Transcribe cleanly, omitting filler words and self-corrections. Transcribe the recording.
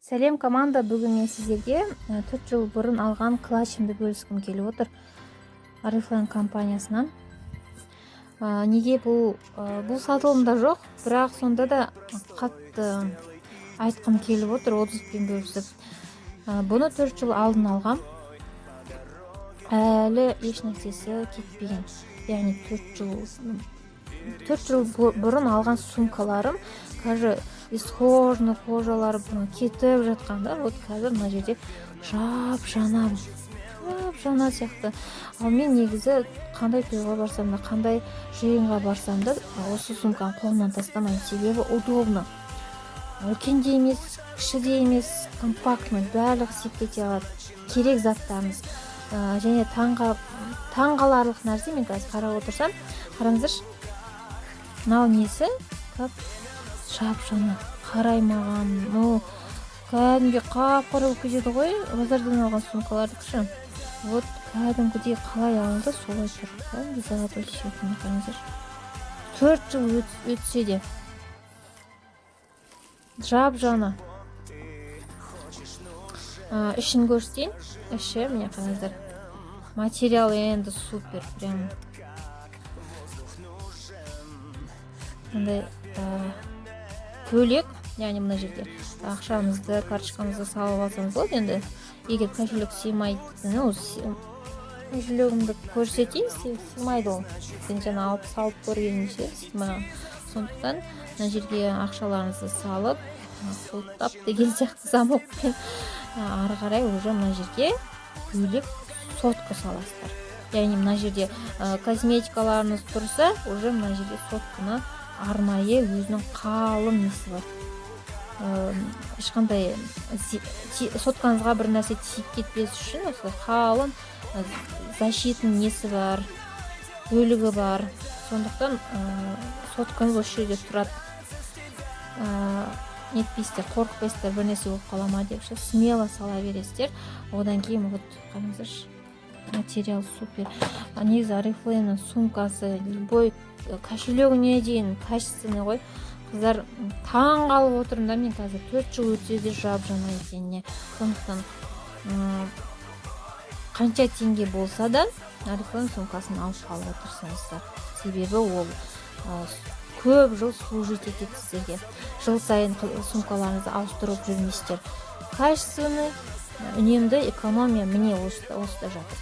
Сәлем команда, бүгін мен сіздерге 4 жыл бұрын алған клатчымды бөліскім келіп отыр Oriflame компаниясынан. Неге бұл сатылымда жоқ, бірақ сонда да қатты айтқым келіп отыр, отзывпен бөлісіп. Бұны 4 жыл алдын алғам, әлі еш нәрсесі кетпеген. Яғни 4 жыл бұрын алған сумкаларым қазір исхожный кожалары кетіп жатқанда, вот қазір мына жерде жап-жаңа сияқты. Ал мен негізі қандай тойға барсам да, қандай жиынға барсам да, осы сумканы қолымнан тастамаймын, себебі удобно. Үлкен де емес, кіші де емес, компактный, барлығы сиып кете алады. Керек заттарымыз. Және таңғаларлық нәрсе, мен қазір қарап отырсам, қараңыздаршы. Мынау несі? Жап-жаңа, қараймаған, кәдімге қап-қара болып кетеді ғой, базардан алған сумкаларды кіші. Вот кәдімгідей қалай алынды, солай тұр. Кәдімгі золотой цветіне қараңыздаршы. 4 жыл өтсе де жап-жаңа. Ішін көрсетейін. Іші, міне қараңыздар. Материал енді супер, прям. Мындай көйлек, яғни мына жерде ақшамызды, карточкамызды салып алсаңыз болады. Енді егер кошелек сыймайды, кошелегімді көрсетейін, сыймайды ол. Сен жаңа алып салып көргеніңше сыймаған. Сондықтан мына жерге ақшаларыңызды салып, құлыптап деген сияқты замокпен ары қарай уже мына жерге көйлек сотка саласыздар. Яғни мына жерде косметикаларыңыз тұрса, уже мына жерге сотканы арнайы өзінің қалың несі бар. Ешқандай соткаңызға бір нәрсе тиіп кетпес үшін осылай қалың защитный несі бар, бөлігі бар. Сондықтан соткаңыз осы жерде тұрады. Нетпейсіздер, қорықпайсыздар, бір нәрсе болып қала ма деп, смело сала бересіздер. Одан кейін вот қараңыздаршы, материал супер. Негізі Oriflame'ның сумкасы, любой кошелегіне дейін качественный ғой. Қыздар таң қалып отырмын да, мен қазір 4 жыл өтсе де жап-жаңа екеніне. Сондықтан қанша теңге болса да Oriflame сумкасын алып қалып отырсаңыздар. Себебі ол көп жыл служить етеді сіздерге. Жыл сайын сумкаларыңызды ауыстырып жүрмейсіздер. Качественный, үнемді экономия міне осыда жатыр.